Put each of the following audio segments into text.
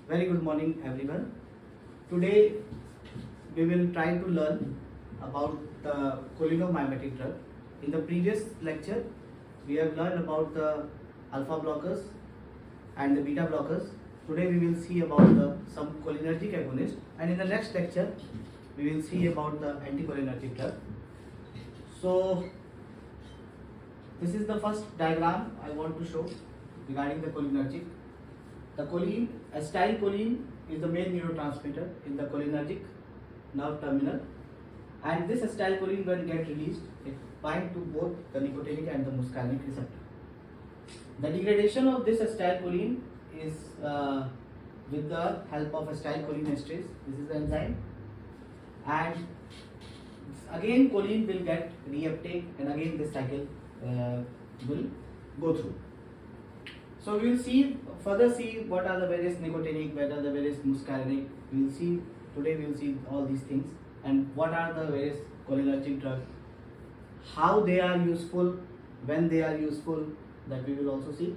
Very good morning, everyone. Today we will try to learn about the cholinergic drug. In the previous lecture, we have learned about the alpha blockers and the beta blockers. Today we will see about some cholinergic agonist, and in the next lecture we will see about the anticholinergic drug. So this is the first diagram I want to show regarding the cholinergic. The choline, acetylcholine, is the main neurotransmitter in the cholinergic nerve terminal, and this acetylcholine, when get released, it binds to both the nicotinic and the muscarinic receptor. The degradation of this acetylcholine is with the help of acetylcholinesterase. This is the enzyme, and again choline will get reuptake, and again this cycle will go through. So we will further see what are the various nicotinic, what are the various muscarinic. We will see today. We will see all these things and what are the various cholinergic drugs, how they are useful, when they are useful. That we will also see.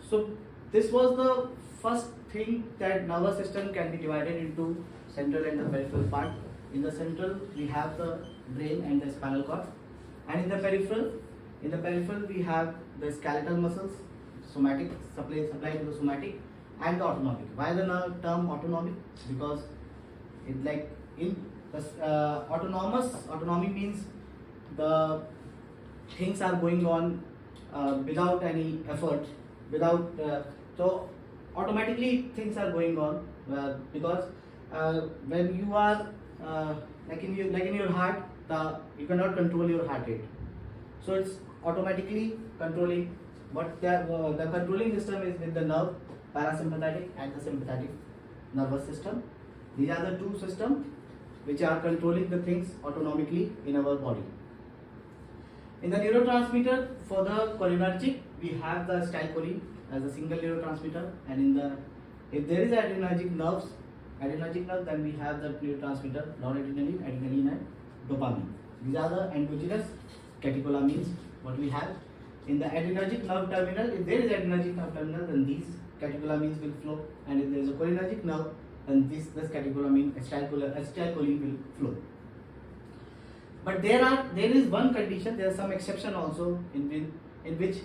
So this was the first thing, that nervous system can be divided into central and the peripheral part. In the central we have the brain and the spinal cord, and in the peripheral we have the skeletal muscles, somatic supply to the somatic, and the autonomic. Why the term autonomic? Because it like in the autonomy means the things are going on without any effort, so automatically things are going on because when you are like in your heart, you cannot control your heart rate, so it's automatically controlling. But the controlling system is with the nerve, parasympathetic and the sympathetic nervous system. These are the two systems which are controlling the things autonomically in our body. In the neurotransmitter, for the cholinergic, we have the acetylcholine as a single neurotransmitter, and if there is adrenergic nerve, then we have the neurotransmitter noradrenaline, adrenaline, and dopamine. These are the endogenous catecholamines what we have. In the adrenergic nerve terminal, if there is adrenergic nerve terminal, then these catecholamines will flow, and if there is a cholinergic nerve, then this catecholamine, acetylcholine will flow. But there is one condition, there is some exception also in which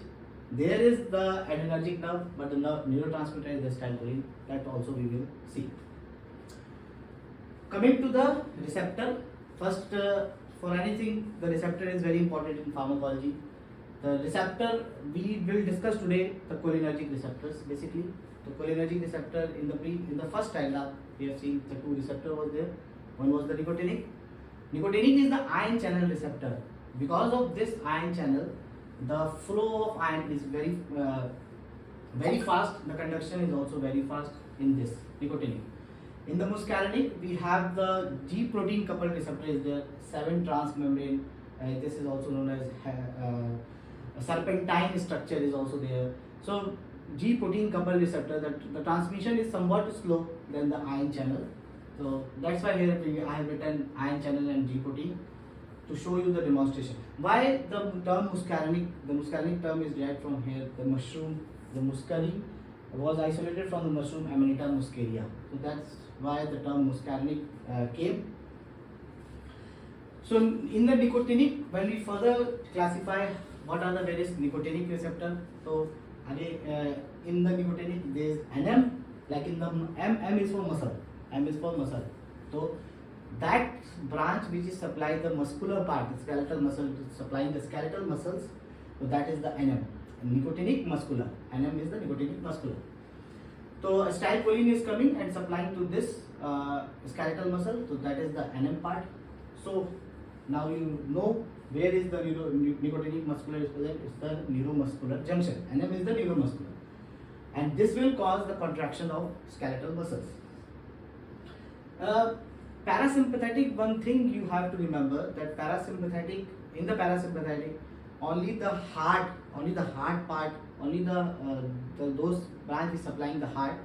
there is the adrenergic nerve, but the neurotransmitter is the acetylcholine. That also we will see. Coming to the receptor, first for anything the receptor is very important in pharmacology. The receptor, we will discuss today the cholinergic receptors. Basically, the cholinergic receptor in the first diagram we have seen the two receptors was there. One was the nicotinic. Nicotinic is the ion channel receptor. Because of this ion channel, the flow of ion is very fast. The conduction is also very fast in this nicotinic. In the muscarinic, we have the G protein coupled receptor is there. 7 transmembrane. This is also known as a serpentine structure is also there. So G protein coupled receptor, the transmission is somewhat slow than the ion channel. So that's why here I have written ion channel and G protein to show you the demonstration. Why the term muscarinic? The muscarinic term is derived from here. The mushroom, the muscarine, was isolated from the mushroom Amanita muscaria. So that's why the term muscarinic came. So in the nicotinic, when we further classify what are the various nicotinic receptors, so in the nicotinic there is NM, like in the M is for muscle. M is for muscle. So that branch which is supplying the muscular part, the skeletal muscle, supplying the skeletal muscles, so that is the NM. Nicotinic muscular. NM is the nicotinic muscular. So acetylcholine is coming and supplying to this skeletal muscle, so that is the NM part. So now you know where is the nicotinic muscular is present. It's the neuromuscular junction. NM is the neuromuscular, and this will cause the contraction of skeletal muscles. Parasympathetic, one thing you have to remember, that in the parasympathetic, only the heart part, only those branches supplying the heart,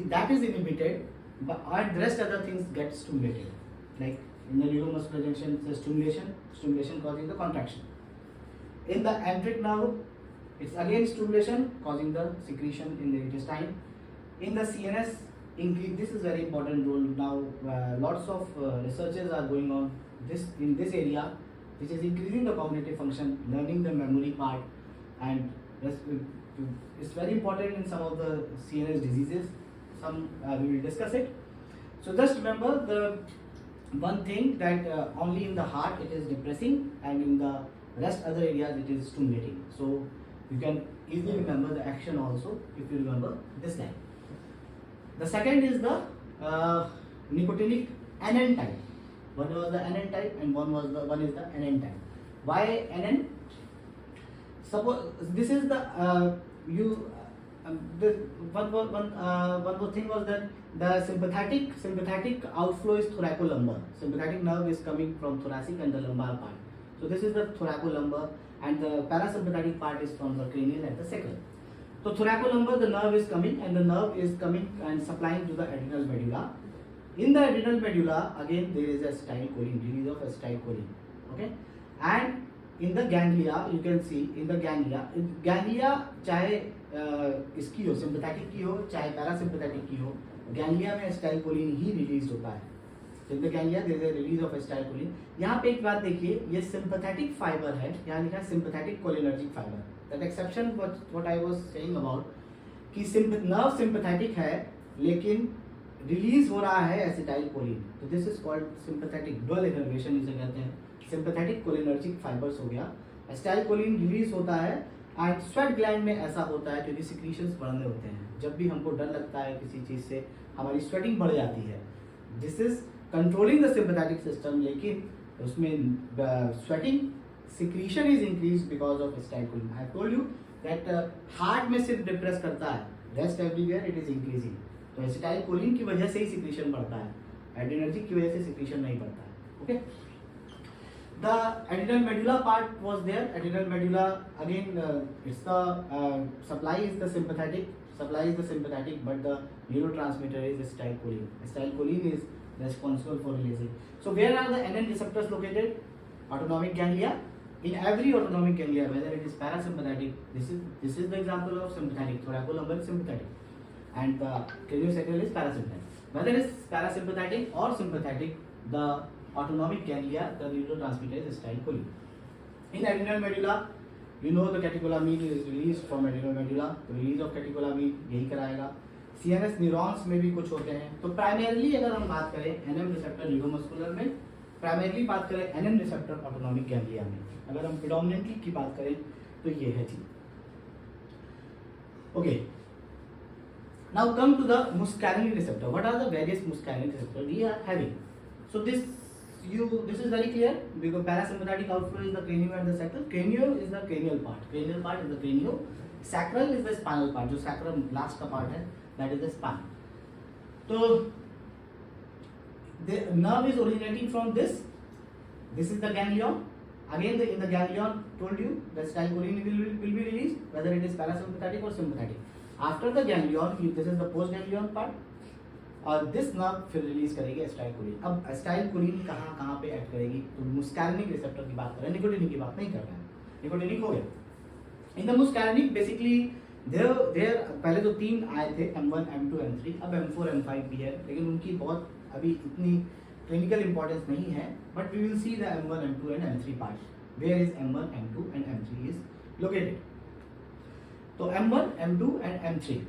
that is inhibited, but all the rest other things get stimulated. Like in the neuromuscular junction, it's a stimulation causing the contraction. In the enteric nerve, it's again stimulation causing the secretion in the intestine. in the CNS increase. This is very important role. Now lots of researches are going on in this area, which is increasing the cognitive function, learning the memory part, and it's very important in some of the CNS diseases. Some we will discuss it. So just remember the one thing that only in the heart it is depressing, and in the rest other areas it is stimulating. So you can easily remember the action also if you remember this line. The second is the nicotinic NN type. One was the NN type and one is the NN type. Why NN? Suppose this is the one more thing was that the sympathetic outflow is thoracolumbar. Sympathetic nerve is coming from thoracic and the lumbar part. So this is the thoracolumbar, and the parasympathetic part is from the cranial and the sacral. So thoracolumbar, the nerve is coming, and the nerve is coming and supplying to the adrenal medulla. In the adrenal medulla, again there is acetylcholine, release of acetylcholine. Okay, and in the ganglia, you can see in the ganglia चाहे इसकी हो sympathetic की हो चाहे parasympathetic की हो, ganglia में acetylcholine ही release होता है. So in the ganglia there is a release of acetylcholine. यहाँ पे एक बात देखिए, ये sympathetic fiber है, यहाँ लिखा है sympathetic cholinergic fiber. That exception what I was saying about कि nerve sympathetic है लेकिन रिलीज हो रहा है एसिटाइलकोलिन, तो this is called sympathetic dual innervation इसे कहते हैं. सिंपैथेटिक कोलिनर्जिक फाइबर्स हो गया, एसिटाइलकोलिन रिलीज होता है. एंड स्वेट ग्लैंड में ऐसा होता है क्योंकि सिक्रीशंस बढ़ने होते हैं. जब भी हमको डर लगता है किसी चीज से हमारी स्वेटिंग बढ़ जाती है. This is controlling the sympathetic system, लेकिन उसमें sweating secretion is increase because of acetylcholine. I told you that heart में सिर्फ डिप्रेस करता है, rest everywhere it is increasing. तो एसिटाइलकोलिन की वजह से ही सिक्रीशन बढ़ता है, एड्रेनर्जिक की वजह से सिक्रीशन नहीं बढ़ता है. Okay, the adrenal medulla part was there. Adrenal medulla again it's the supply is the sympathetic, but the neurotransmitter is acetylcholine. Acetylcholine is responsible for releasing. So where are the NN receptors located? Autonomic ganglia. In every autonomic ganglia, whether it is parasympathetic, this is the example of sympathetic, thoracolumbar is sympathetic, and the craniosacral is parasympathetic. Whether it is parasympathetic or sympathetic, the autonomic ganglia, the neurotransmitter is acetylcholine. In adrenal medulla, you know the catecholamine is released from adrenal medulla. The release of catecholamine यही कराएगा. CNS neurons में भी कुछ होते हैं. तो primarily अगर हम बात करें NM रिसेप्टर न्यूरोमस्कुलर में, प्राइमरली बात करें NM रिसेप्टर ऑटोनॉमिक गैंग्लिया में. अगर हम प्रेडोमिनेंटली की बात करें तो ये है चीज. Okay, now come to the muscarinic receptor. What are the various muscarinic receptors we are having? So this is very clear because parasympathetic outflow is the cranial and the sacral. Cranial is the cranial part. Cranial part is the cranial. Sacral is the spinal part. जो sacral last का part है, that is the spine. तो the nerve is originating from this. This is the ganglion. Again, in the ganglion, told you the acetylcholine will be released, whether it is parasympathetic or sympathetic. After the ganglion, this is the postganglion part. और this nerve फिर release करेगी acetylcholine. अब acetylcholine कहाँ पे act करेगी? तो मुस्कैरिनिक receptor की बात कर रहे हैं, निकोटिनिक की बात नहीं कर रहे हैं. निकोटिनिक हो गया. इन द मुस्कैरिनिक बेसिकली देयर पहले तो 3 आए थे, M1, M2, M3. अब M4, M5 भी है, लेकिन उनकी बहुत अभी इतनी क्लिनिकल इंपॉर्टेंस नहीं है. But we will see the M1, M2 and M3 part. Where is M1, M2 and M3 is located. तो M1, M2 and M3.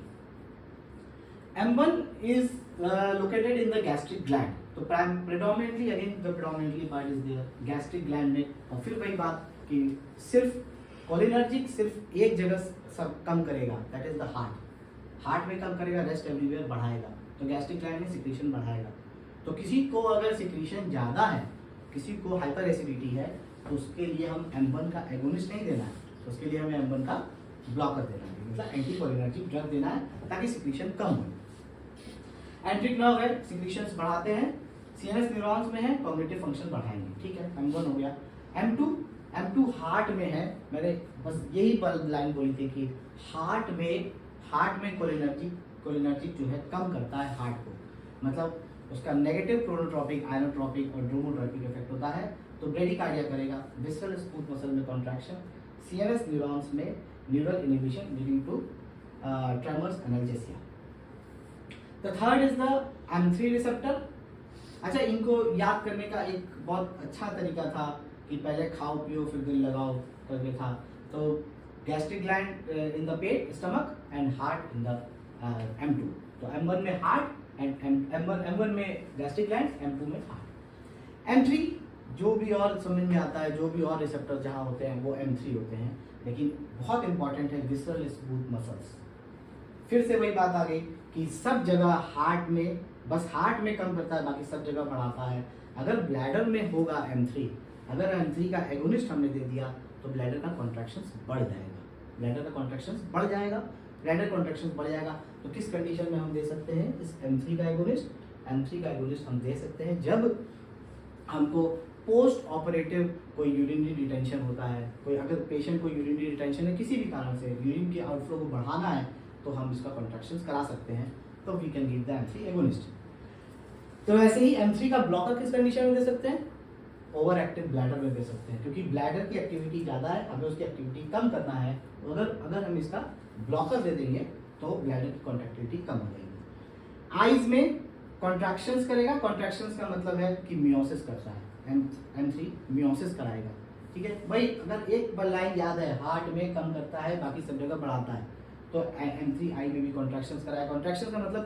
M1 is located in the gastric gland. तो predominantly again the predominantly part is there gastric gland में. और फिर वही बात कि सिर्फ cholinergic सिर्फ एक जगह सब कम करेगा, that is the heart. Heart में कम करेगा, रेस्ट एवरीवेयर बढ़ाएगा. तो गैस्ट्रिक ग्लैंड में सिक्रीशन बढ़ाएगा. तो किसी को अगर सिक्रीशन ज़्यादा है, किसी को हाइपर एसिडिटी है, तो उसके लिए हम M1 का एगोनिस्ट नहीं देना है, तो उसके लिए हमें M1 का ब्लॉकर देना है, मतलब एंटी कोलिनर्जिक ड्रग देना है ताकि सिक्रीशन कम हो. एंट्रिक नर्व है, सिक्रीशंस बढ़ाते हैं. सीएनएस न्यूरॉन्स में है, कॉग्निटिव फंक्शन बढ़ाएंगे. ठीक है, M1 हो गया. M2 हार्ट में है. मैंने बस यही लाइन बोली थी कि हार्ट में कोलिनर्जिक जो है कम करता है हार्ट को, मतलब उसका नेगेटिव क्रोनोट्रॉपिक, आयनोट्रॉपिक और ड्रोमोट्रॉपिक इफेक्ट होता है. तो ब्रेडिकार्डिया करेगा, विसरल स्मूथ मसल में कॉन्ट्रैक्शन, सीएनएस न्यूरॉन्स में neural inhibition leading to tremors analgesia. The third is the M3 receptor. अच्छा, इनको याद करने का एक बहुत अच्छा तरीका था कि पहले खाओ पियो फिर दिल लगाओ करके था। तो gastric gland in the pet stomach and heart in the M2। तो M1 में हार्ट एंड M1 में गैस्ट्रिक ग्लैंड, M2 में हार्ट। M3 जो भी और समझ में आता है, जो भी और रिसेप्टर जहाँ होते हैं वो M3 होते हैं, लेकिन बहुत इंपॉर्टेंट है विसरल स्मूथ मसल्स। फिर से वही बात आ गई कि सब जगह हार्ट में, बस हार्ट में कम करता है, बाकी सब जगह बढ़ाता है। अगर ब्लैडर में होगा M3, अगर M3 का एगोनिस्ट हमने दे दिया तो ब्लैडर का कॉन्ट्रैक्शंस बढ़ जाएगा, ब्लैडर का कॉन्ट्रैक्शंस बढ़ जाएगा, ब्लैडर कॉन्ट्रैक्शंस बढ़ जाएगा। तो किस कंडीशन में हम दे सकते हैं इस M3 का एगोनिस्ट? M3 का एगोनिस्ट हम दे सकते हैं जब हमको पोस्ट ऑपरेटिव कोई यूरिनरी रिटेंशन होता है, कोई अगर पेशेंट को यूरिनरी रिटेंशन है किसी भी कारण से, यूरिन के आउटफ्लो को बढ़ाना है, तो हम इसका कॉन्ट्रैक्शंस करा सकते हैं, तो we can give the M3 agonist. तो वैसे ही M3 का ब्लॉकर किस कंडीशन में दे सकते हैं? ओवर एक्टिव ब्लैडर में दे सकते हैं, क्योंकि ब्लैडर की एक्टिविटी ज़्यादा है, हमें उसकी एक्टिविटी कम करना है। तो अगर हम इसका ब्लॉकर दे देंगे तो ब्लैडर की कॉन्ट्रैक्टिविटी कम हो जाएगी। आइज में कॉन्ट्रैक्शंस करेगा, कॉन्ट्रैक्शंस का मतलब है कि मियोसिस करता है, M3 मियोसिस कराएगा। ठीक है भाई, अगर एक लाइन याद है, हार्ट में कम करता है बाकी सब जगह बढ़ाता है, तो M3 आई में भी कॉन्ट्रैक्शंस कराएगा। कॉन्ट्रैक्शन का मतलब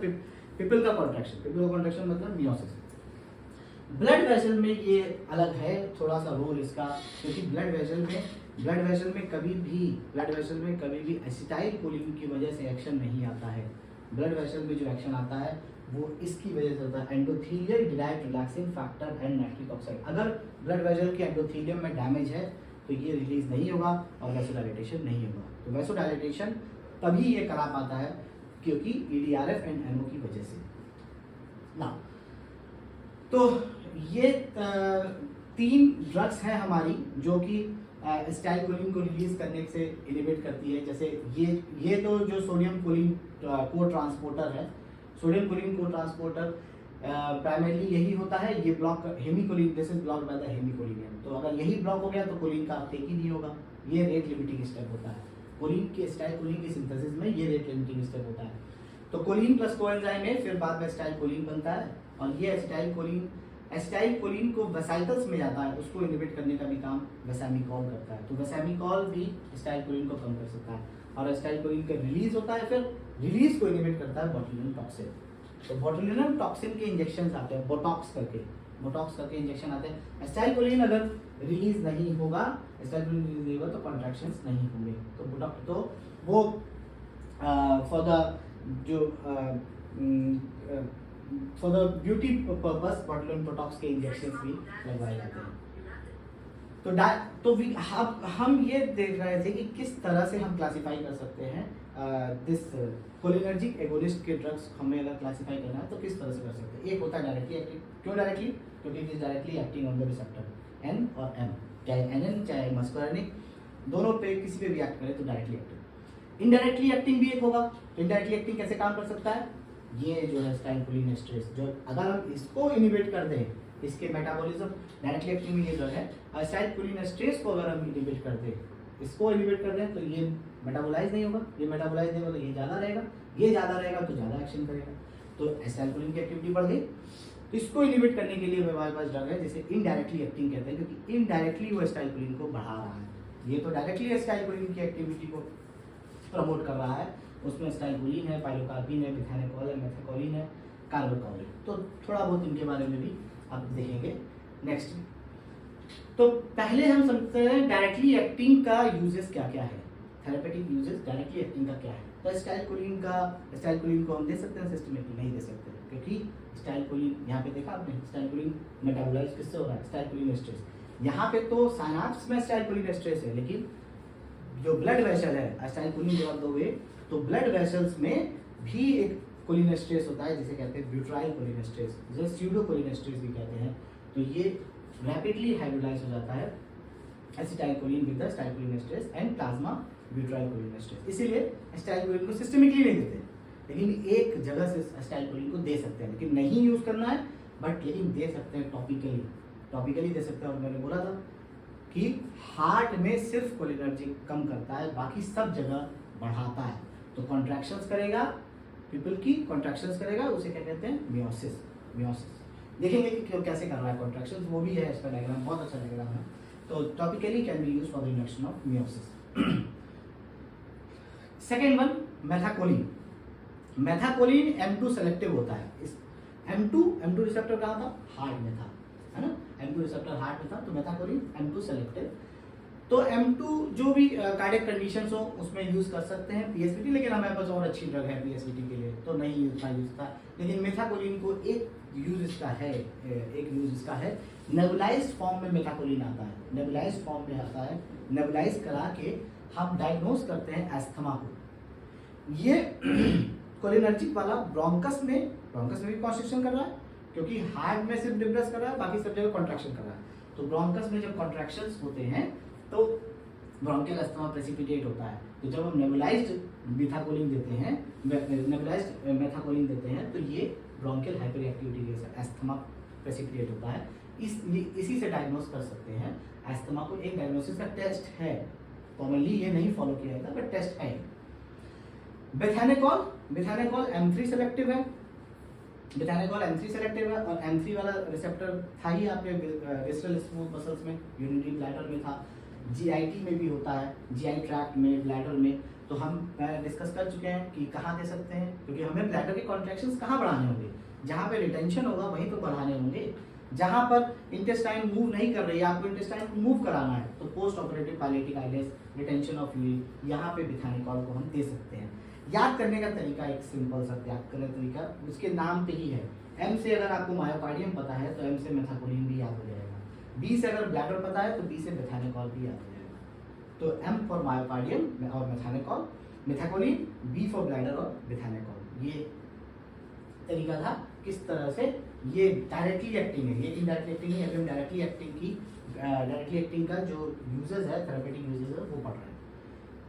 पिपल का कॉन्ट्रैक्शन, पिपल का कॉन्ट्रैक्शन मतलब मियोसिस। ब्लड वेसल में ये अलग है थोड़ा सा रोल इसका, क्योंकि ब्लड वेसल में कभी भी एसिटाइल कोलिन की वजह से एक्शन नहीं आता है। ब्लड वेसल में जो एक्शन आता है वो इसकी वजह से होता है, endothelial derived relaxing factor and nitric oxide. अगर ब्लड वेसल के एंडोथेलियम में डैमेज है तो ये रिलीज नहीं होगा और वैसोडाइलेटेशन नहीं होगा। तो वैसोडाइलेटेशन तभी ये करा पाता है क्योंकि EDRF एंड MO की वजह से ना। तो ये 3 ड्रग्स हैं हमारी जो कि एसिटाइलकोलिन को रिलीज करने से इनिबिट करती है। जैसे ये तो जो सोडियम कोलिन को ट्रांसपोर्टर है, sodium choline cotransporter primarily यही होता है, ये block hemicholine, this is block by the hemicholine. तो अगर यही ब्लॉक हो गया तो कोलिन का अपटेक ही नहीं होगा, ये रेट लिमिटिंग स्टेप होता है। कोलिन के एसिटाइलकोलिन की सिंथेसिस में ये रेट लिमिटिंग स्टेप होता है। तो कोलिन प्लस कोएंजाइम में फिर बाद में एसिटाइलकोलिन बनता है, और ये एसिटाइलकोलिन को वेसाइकल्स में जाता है, उसको इनिबिट करने का भी काम वेसामिकॉल करता है। तो वेसामिकॉल भी एसिटाइलकोलिन को कम कर सकता है, और एसिटाइलकोलिन का रिलीज होता है, फिर रिलीज को इनिबिट करता है बोtulinum टॉक्सिन। तो बोtulinum टॉक्सिन के इंजेक्शन आते हैं, बोटॉक्स करके इंजेक्शन आते हैं। एसिटाइलकोलिन अगर रिलीज नहीं होगा, तो कॉन्ट्रैक्शंस नहीं होंगे। तो वो for the beauty purpose botulinum Botox के इंजेक्शंस भी लगवाए जाते हैं। तो हम ये देख रहे थे कि किस तरह से हम क्लासिफाई कर सकते हैं दिस कोलिनर्जिक एगोनिस्ट के ड्रग्स। हमें अगर क्लासिफाई करना है तो किस तरह से कर सकते हैं? एक होता है डायरेक्टली एक्टिव। क्यों डायरेक्टली? क्योंकि it is directly acting on the receptor N और M, चाहे NN चाहे मस्कुलिनिक, दोनों पे किसी पे भी एक्ट करे तो डायरेक्टली एक्टिव। इनडायरेक्टली एक्टिंग भी एक होगा। इनडायरेक्टली एक्टिंग कैसे काम कर सकता है? ये जो है एसिटाइलकोलिन एस्ट्रेस, जो अगर हम इसको इनिबिट कर दें, इसके मेटाबॉलिज्म डायरेक्टली एक्टिंग में ये जो है एसिटाइलकोलिन एस्ट्रेस को अगर हम इनिबिट कर दें, इसको इनिबिट कर दें, तो ये मेटाबोलाइज नहीं होगा, ये मेटाबोलाइज नहीं होगा तो ये ज़्यादा रहेगा तो ज़्यादा एक्शन करेगा। तो एसिटाइलकोलिन की एक्टिविटी बढ़ गई। तो इसको इनिबिट करने के लिए हमारे पास ड्रग है जिसे इनडायरेक्टली एक्टिंग कहते हैं, क्योंकि इनडायरेक्टली वो एसिटाइलकोलिन को बढ़ा रहा है। ये तो डायरेक्टली एसिटाइलकोलिन की एक्टिविटी को प्रमोट कर रहा है, उसमें एसिटाइलकोलिन है, पाइलोकार्पिन है, मिथानिकॉल है, मेथाकोलिन है, कार्बोकॉल। तो थोड़ा बहुत इनके बारे में भी आप देखेंगे नेक्स्ट में। तो पहले हम समझते हैं डायरेक्टली एक्टिंग का यूजेस क्या क्या है, थेरेपेटिक यूजेस डायरेक्टली एक्टिंग का क्या है। तो एसिटाइलकोलिन को हम दे सकते हैं सिस्टमेटिक? नहीं दे सकते, क्योंकि एसिटाइलकोलिन यहाँ पे देखा आपने, एसिटाइलकोलिन मेटाबोलाइज किससे हो रहा है? एसिटाइलकोलिन एस्ट्रेस। यहाँ पे तो साइनाप्स में एसिटाइलकोलिन एस्ट्रेस है, लेकिन जो ब्लड वेसल है, एसिटाइलकोलिन जब आप दोगे तो ब्लड वेसल्स में भी एक कोलिनेस्ट्रेस होता है जिसे कहते हैं ब्यूटाइल कोलिनेस्ट्रेस, जिसे स्यूडो कोलिनेस्ट्रेस भी कहते हैं। तो ये रैपिडली हाइड्रोलाइज हो जाता है acetylcholine with the acetylcholine esterase and plasma butyl cholinesterase. इसीलिए एसिटाइलकोलिन को सिस्टमिकली नहीं देते, लेकिन एक जगह से एसिटाइलकोलिन को दे सकते हैं, लेकिन नहीं यूज करना है, बट लेकिन दे सकते हैं टॉपिकली दे सकते हैं। और मैंने बोला था कि हार्ट में सिर्फ कोलिनर्जिक कम करता है, बाकी सब जगह बढ़ाता है। तो कॉन्ट्रैक्शंस करेगा, पिपल की कॉन्ट्रैक्शंस करेगा, उसे क्या कहते हैं, मियोसिस। मियोसिस देखेंगे कि कैसे कर रहा है कॉन्ट्रैक्शंस, वो भी है इसका डायग्राम, बहुत अच्छा डायग्राम है। तो topically can be used for the induction of meiosis. Second one, methacholine. Methacholine M2 selective होता है। इस M2 रिसेप्टर कहाँ था, हार्ट में था, है ना, M2 रिसेप्टर हार्ट में था, तो मेथाकोलिन M2 सेलेक्टिव। तो M2 जो भी कार्डियक कंडीशंस हो उसमें यूज कर सकते हैं PSVT, लेकिन हमारे पास और अच्छी ड्रग है PSVT के लिए, तो नहीं यूज था। लेकिन मेथाकोलिन को एक यूज इसका है, नेबुलाइज्ड फॉर्म में मेथाकोलिन आता है, नेबुलाइज्ड फॉर्म में आता है, नेबुलाइज करा के हम डायग्नोज करते हैं एस्थमा को। ये कोलिनर्जिक वाला ब्रोंकस में भी कॉन्स्ट्रिक्शन कर रहा है, क्योंकि हार्ट में सिर्फ डिप्रेस कर रहा है, बाकी सब जगह कॉन्ट्रैक्शन कर रहा है। तो ब्रोंकस में जब कॉन्ट्रैक्शंस होते हैं तो ब्रोंकियल अस्थमा प्रेसिपिटेट होता है। तो जब हम नेबुलाइज्ड मेथाकोलिन देते हैं, तो ये ब्रोंकियल हाइपरएक्टिविटी जैसा एस्थमा प्रेसिपिटेट होता है। इसी से डायग्नोस कर सकते हैं एस्थमा को। एक डायग्नोसिस का टेस्ट है, कॉमनली ये नहीं फॉलो किया जाता, बट टेस्ट है। बेथानेकॉल M3 सेलेक्टिव है, और M3 वाला रिसेप्टर था ही आपके विसरल स्मूथ मसल्स में, यूरिनरी ब्लैडर में था, GIT में भी होता है, GI ट्रैक्ट में, ब्लैडर में। तो हम डिस्कस कर चुके हैं कि कहाँ दे सकते हैं, क्योंकि हमें ब्लैडर के कॉन्ट्रैक्शंस कहाँ बढ़ाने होंगे, जहाँ पे रिटेंशन होगा वहीं तो बढ़ाने होंगे। जहाँ पर इंटेस्टाइन मूव नहीं कर रही है, आपको इंटेस्टाइन को मूव कराना है, तो post operative paralytic ileus, retention of urine, यहाँ पे बेथानेकॉल को हम दे सकते हैं। याद करने का तरीका एक सिंपल सा याद करने का तरीका उसके नाम पे ही है। M से अगर आपको मायोकार्डियम पता है तो M से मेथाकोलिन भी याद हो जाएगा, B से अगर ब्लैडर पता है तो B से मेथानेकॉल भी याद हो जाएगा। तो M फॉर मायोकार्डियम और मेथाकोलिन, B फॉर ब्लैडर और मेथानेकॉल। ये तरीका था किस तरह से ये डायरेक्टली एक्टिंग है, ये इनडायरेक्टली एक्टिंग है। अभी हम डायरेक्टली एक्टिंग का जो यूजेस है, थेरेपेटिक यूजेस है, वो पढ़ रहे हैं।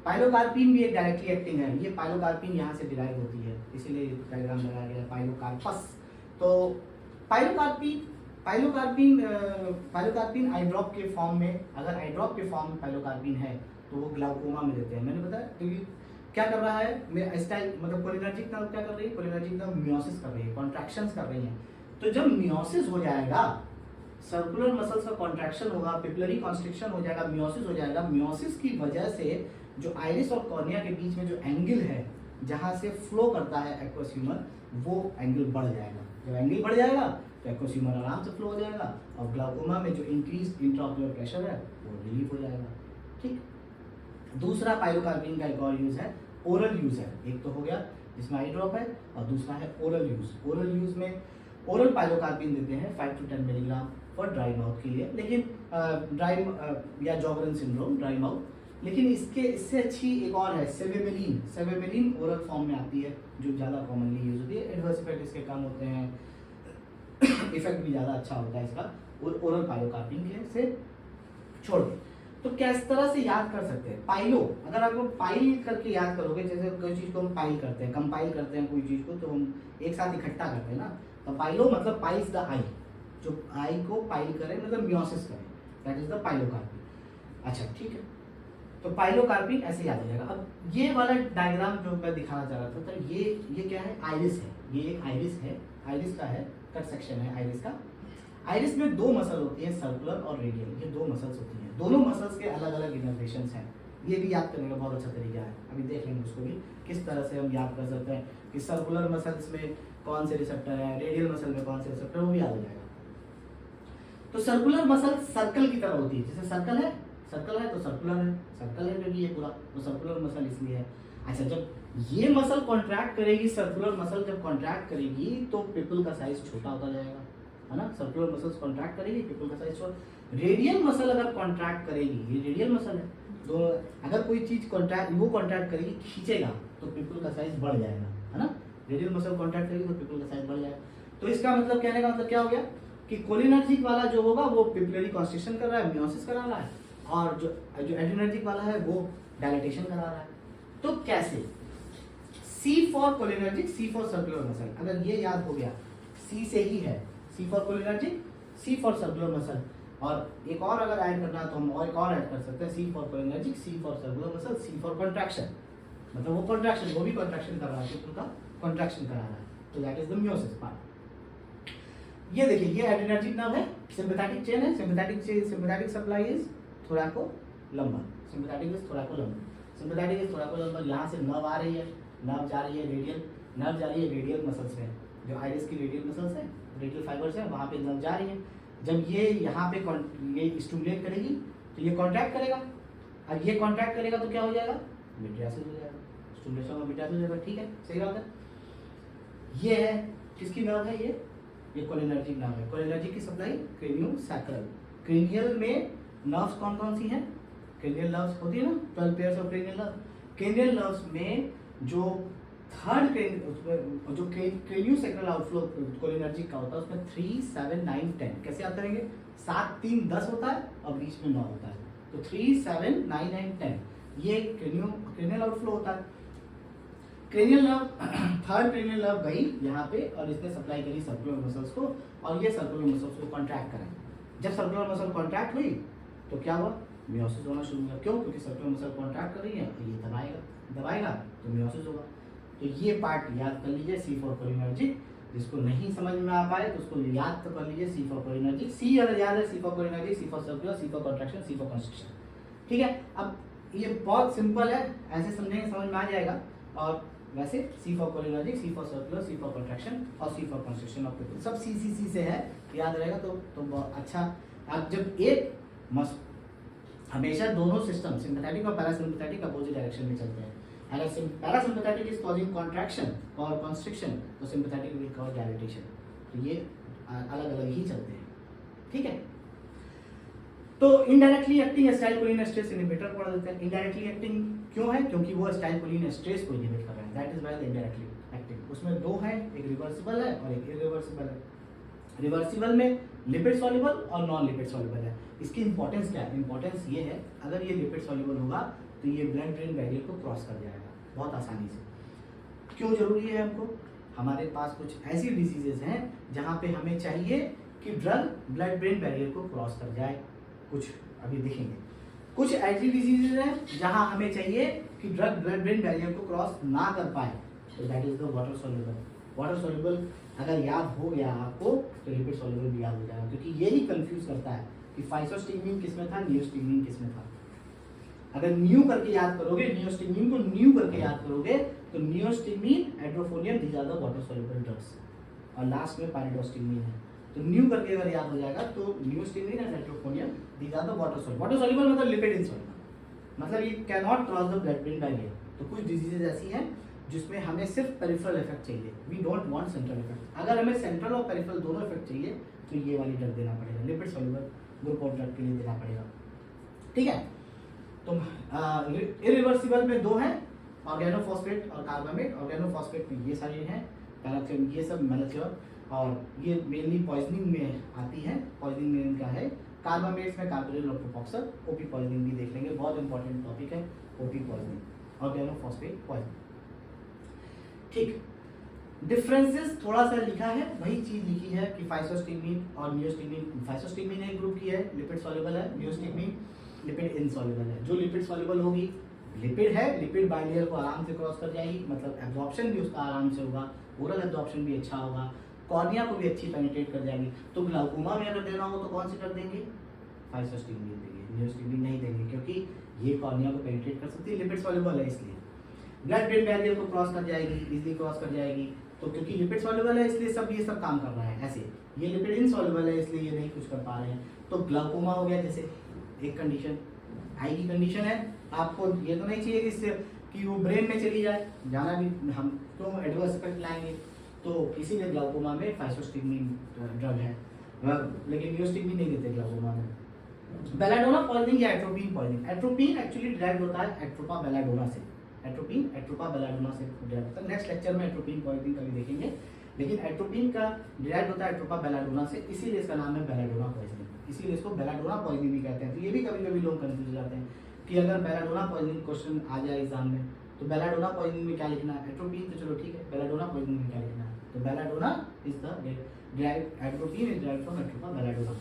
पाइलोकार्पिन भी एक डायरेक्टली एक्टिंग है, ये पाइलोकार्पिन यहाँ से डिराइव होती है, इसीलिए डायग्राम लगाया गया है पाइलोकार्पस। तो पाइलोकार्पिन आई ड्रॉप के फॉर्म में, अगर आई ड्रॉप के फॉर्म में पाइलोकार्पिन है तो वो ग्लाउकोमा में देते हैं। मैंने बताया क्योंकि क्या कर रहा है स्टाइल, मतलब कोलिनर्जिक नर्व क्या कर रही है, कोलिनर्जिक नर्व मियोसिस कर रही है, कॉन्ट्रैक्शंस कर रही है। तो जब मियोसिस हो जाएगा, सर्कुलर मसल्स का कॉन्ट्रैक्शन होगा, पिपलरी कॉन्स्ट्रिक्शन हो जाएगा, मियोसिस हो जाएगा। मियोसिस की वजह से जो आइरिस और कॉर्निया के बीच में जो एंगल है, जहाँ से फ्लो करता है एक्वस ह्यूमर, वो एंगल बढ़ जाएगा। जब एंगल बढ़ जाएगा तो एक्वस ह्यूमर आराम से फ्लो हो जाएगा, और ग्लाउकोमा में जो इंक्रीज इंट्राओक्युलर प्रेशर है वो रिलीफ हो जाएगा। ठीक। दूसरा पाइलोकार्पिन का एक और यूज है, ओरल यूज है। एक तो हो गया जिसमें आई ड्रॉप है, और दूसरा है ओरल यूज। ओरल यूज में ओरल पाइलोकार्पिन देते हैं 5 to 10 milligram for dry mouth के लिए, लेकिन ड्राई या जॉगरन सिंड्रोम, ड्राई माउथ। लेकिन इससे अच्छी एक और है, सेवेमेलिन ओरल फॉर्म में आती है, जो ज़्यादा कॉमनली यूज होती है। एडवर्स इफेक्ट इसके कम होते हैं, इफेक्ट भी ज़्यादा अच्छा होता है इसका, और ओरल पाइलोकार्पिन के से छोड़ के। तो किस तरह से याद कर सकते हैं पाइलो, अगर आप लोग पाइल करके याद करोगे, जैसे कोई चीज़ को हम पाइल करते हैं, कंपाइल करते हैं कोई चीज़ को, तो हम एक साथ इकट्ठा करते हैं ना। तो पाइलो मतलब पाइल्स द आई, जो आई को पाइल करे मतलब मियोसिस करे, दैट इज द पाइलोकार्पिन। अच्छा ठीक है, तो पाइलोकार्पिन ऐसे याद हो जाएगा। अब ये वाला डायग्राम जो मैं दिखाना चाह रहा था, तो ये क्या है, आइरिस है। ये एक आइरिस है, आइरिस का है कट सेक्शन है आइरिस का। आइरिस में दो मसल होती है, सर्कुलर और रेडियल, ये दो मसल्स होती हैं। दोनों मसल्स के अलग अलग इनर्वेशंस हैं। ये भी याद करने का बहुत अच्छा तरीका है, अभी देख लेंगे उसको भी किस तरह से हम याद कर सकते हैं कि सर्कुलर मसल्स में कौन से रिसेप्टर है, रेडियल मसल में कौन से रिसेप्टर, वो भी याद हो जाएगा। तो सर्कुलर मसल सर्कल की तरह होती है, जैसे सर्कल है तो सर्कुलर है, सर्कल है क्योंकि ये पूरा, तो सर्कुलर मसल इसलिए है। अच्छा, जब ये मसल कॉन्ट्रैक्ट करेगी, सर्कुलर मसल जब कॉन्ट्रैक्ट करेगी तो पिपल का साइज छोटा होता जाएगा, है ना। सर्कुलर मसल्स कॉन्ट्रैक्ट करेगी, पिपल का साइज छोटा। रेडियल मसल अगर कॉन्ट्रैक्ट करेगी, ये रेडियल मसल है, तो अगर कोई चीज कॉन्ट्रैक्ट करेगी, खींचेगा, तो पिपल का साइज बढ़ जाएगा, है ना। रेडियल मसल कॉन्ट्रैक्ट करेगी तो पिपल का साइज बढ़ जाएगा। तो इसका मतलब कहने का मतलब क्या हो गया कि कोलिनर्जिक वाला जो होगा वो पिपलरी कॉन्स्ट्रिक्शन कर रहा है, मियोसिस करा रहा है, और जो एड्रेनर्जिक वाला है वो डायलेटेशन करा रहा है। तो कैसे, C for cholinergic, C for circular muscle, अगर ये याद हो गया, C से ही है, C for cholinergic, C for circular muscle. और एक और अगर ऐड करना तो हम और एक और ऐड कर सकते हैं, C for cholinergic, C for circular muscle, C for contraction, मतलब वो कॉन्ट्रैक्शन, वो भी कॉन्ट्रैक्शन कर रहा है, पिपल का कॉन्ट्रैक्शन करा रहा है, तो that is the miosis part. ये देखिए, ये एड्रेनर्जिक नर्व है, सिंपैथेटिक चेन है, sympathetic supply is thoracolumbar, sympathetic is thoracolumbar, sympathetic is thoracolumbar. यहाँ से नर्व आ रही है, नर्व जा रही है रेडियल, नर्व जा रही है रेडियल मसल्स में, जो आइरिस की रेडियल मसल्स है, रेडियल फाइबर्स है, वहाँ पे नर्व जा रही है। जब ये यहाँ पे ये स्टिमुलेट करेगी तो ये कॉन्ट्रैक्ट करेगा, अब ये कॉन्ट्रैक्ट करेगा तो क्या हो जाएगा, मिडियासिस हो जाएगा, स्टिमुलेशन में मिडियासिस हो जाएगा। ठीक है, सही बात है। ये है किसकी नर्व है, ये कोलिनर्जिक नर्व है। कोलिनर्जिक की सप्लाई क्रेनियोसैक्रल, क्रेनियल में नर्व्स कौन कौन सी हैं, क्रेनियल नर्व्स होती है ना, 12 pairs of cranial nerve. Cranial nerves में जो थर्ड जो क्रेनियोसैक्रल आउटफ्लो कोलिनर्जिक का होता है उसमें 3, 7, 9, 10 कैसे आते रहेंगे, 7, 3, 10 होता है और बीच में 9 होता है, तो 3, 7, 9 एंड 10 ये क्रेनियल आउटफ्लो होता है। Cranial nerve, third cranial nerve गई यहाँ पे और इसने सप्लाई करी सर्कुलर मसल्स को, और ये सर्कुलर मसल्स को कॉन्ट्रैक्ट कराए। जब सर्कुलर मसल कॉन्ट्रैक्ट हुई तो क्या हुआ, मियोसिस होना शुरू हुआ। क्यों, क्योंकि सर्कुलर मसल कॉन्ट्रैक्ट कर रही है, तो ये दबाएगा तो मियोसिस होगा। तो ये पार्ट याद कर लीजिए, सी फॉर कोलिनर्जिक। जिसको नहीं समझ में आ पाए तो उसको याद तो कर लीजिए, सी फॉर कोलिनर्जिक। सी अगर याद है, C for cholinergic, C for circular, C for contraction, C for constriction. ठीक है, अब ये बहुत सिंपल है, ऐसे समझेंगे समझ में आ जाएगा। और वैसे C for cholinergic, C for circular, C for contraction और C for constriction of pupil, सब सी से है, याद रहेगा तो बहुत अच्छा। अब जब एक हमेशा दोनों सिस्टम सिंपैथेटिक और पैरासिम्पैथेटिक अपोजिट डायरेक्शन में चलते हैं। अगर पैरासिम्पैथेटिक इज कॉजिंग कॉन्ट्रैक्शन और कंस्ट्रिक्शन तो सिंपैथेटिक विल कॉज डायलेटेशन, तो ये अलग अलग ही चलते हैं। ठीक है, तो इनडायरेक्टली एक्टिंग एसिटाइलकोलिन एस्ट्रेस इनहिबिटर पढ़ देते हैं। इनडायरेक्टली एक्टिंग क्यों है, क्योंकि वो एसिटाइलकोलिन एस्ट्रेस को इनहिबिट कर रहे हैं, that is why indirectly acting. उसमें दो है, एक रिवर्सिबल है और एक इरिवर्सिबल है। रिवर्सिबल में लिपिड सॉल्युबल और नॉन लिपिड सॉल्युबल है। इसकी इंपॉर्टेंस क्या है, इंपॉर्टेंस ये है, अगर ये लिपिड सॉल्युबल होगा तो ये ब्लड ब्रेन बैरियर को क्रॉस कर जाएगा बहुत आसानी से। क्यों जरूरी है हमको, हमारे पास कुछ ऐसी डिजीजेस हैं जहाँ पे हमें चाहिए कि ड्रग ब्लड ब्रेन बैरियर को क्रॉस कर जाए, कुछ अभी देखेंगे। कुछ ऐसी डिजीजेज हैं जहाँ हमें चाहिए कि ड्रग ब्लड ब्रेन बैरियर को क्रॉस ना कर पाए, तो that is the water soluble. Water soluble अगर याद हो गया आपको तो लिपिड सॉल्युबल भी याद हो जाएगा, क्योंकि यही कंफ्यूज करता है कि फाइसोस्टिग्मीन किसमें था, नियोस्टिग्मीन किसमें था। अगर न्यू करके याद करोगे, नियोस्टिग्मीन को न्यू करके याद करोगे तो neostigmine, edrophonium, these are the water soluble drugs, और लास्ट में पाइरिडोस्टिग्मीन है। तो न्यू करके अगर याद हो जाएगा तो neostigmine and edrophonium, these are the water soluble. Water soluble मतलब लिपिड इनसॉल्युबल, मतलब ये can not cross the blood brain barrier. तो कुछ डिजीजेज ऐसी हैं जिसमें हमें सिर्फ पेरिफेरल इफेक्ट चाहिए, we don't want central effect. अगर हमें सेंट्रल और पेरिफेरल दोनों इफेक्ट चाहिए तो ये वाली ड्रग देना पड़ेगा, lipid soluble group of drug के लिए देना पड़ेगा। ठीक है, तो इरिवर्सिबल में दो हैं, ऑर्गेनोफॉस्फेट और कार्बामेट। ऑर्गेनोफॉस्फेट में ये सारे हैं, पैराथियम, ये सब मैलाथियन, और ये मेनली पॉइजनिंग में आती है। पॉइजनिंग में इनका है, कार्बामेट्स में कार्बोनिल और प्रोपोक्सल। ओपी पॉइजनिंग भी देख लेंगे, बहुत इंपॉर्टेंट टॉपिक है ओपी पॉइजनिंग, ऑर्गेनोफॉस्फेट पॉइजनिंग। ठीक, डिफरेंसेस थोड़ा सा लिखा है, वही चीज लिखी है कि फाइसोस्टिग्मीन और नियोस्टिग्मीन। फाइसोस्टिग्मीन एक ग्रुप की है, लिपिड सॉल्युबल है, नियोस्टिग्मीन लिपिड इनसॉल्युबल है। जो लिपिड सॉल्युबल होगी, लिपिड है, लिपिड बाइलेयर को आराम से क्रॉस कर जाएगी, मतलब एब्जॉर्प्शन भी उसका आराम से होगा, ओरल एब्जॉर्प्शन भी अच्छा होगा, कॉर्निया को भी अच्छी पेनिट्रेट कर जाएगी। तो ग्लाउकोमा में अगर देना हो तो कौन सी ड्रग देंगे, फाइसोस्टिग्मीन देंगे, नियोस्टिग्मीन नहीं देंगे, क्योंकि ये कॉर्निया को पेनिट्रेट कर सकती है, लिपिड सॉल्युबल है इसलिए। ब्लड ब्रेन बैरियर को क्रॉस कर जाएगी, इजीली क्रॉस कर जाएगी, तो क्योंकि लिपिड सॉल्युबल है इसलिए सब ये सब काम कर रहा है। ऐसे ये लिपिड इनसॉल्युबल है इसलिए ये नहीं कुछ कर पा रहे हैं। तो ग्लाउकोमा हो गया, जैसे एक कंडीशन, आई की कंडीशन है, आपको ये तो नहीं चाहिए कि वो ब्रेन में चली जाए, जाना भी हम तो एडवर्स इफेक्ट लाएंगे, तो इसीलिए ग्लाउकोमा में फाइसोस्टिग्मीन ड्रग है, लेकिन नियोस्टिग्मीन नहीं देते ग्लाउकोमा में। बेलाडोना पॉइजनिंग या atropine poisoning, atropine actually drive होता है एट्रोपा बेलाडोना से, एट्रोपा बेलाडोना से ड्राइव होता है। नेक्स्ट लेक्चर में एट्रोपिन पॉइजनिंग का भी देखेंगे, लेकिन एट्रोपिन का ड्राइव होता है एट्रोपा बेलाडोना से, इसीलिए इसका नाम है बेलाडोना पॉइजनिंग, इसीलिए इसको बेलाडोना पॉइजनिंग भी कहते हैं। तो ये भी कभी कभी लोग कंफ्यूज हो जाते हैं कि अगर बेलाडोना पॉइजनिंग क्वेश्चन आ जाए एग्जाम में तो बेलाडोना पॉइजनिंग में क्या लिखना है, एट्रोपिन तो चलो ठीक है, बेलाडोना पॉइजनिंग में क्या लिखना है, तो belladonna is the drive, atropine is drive from Atropa belladonna.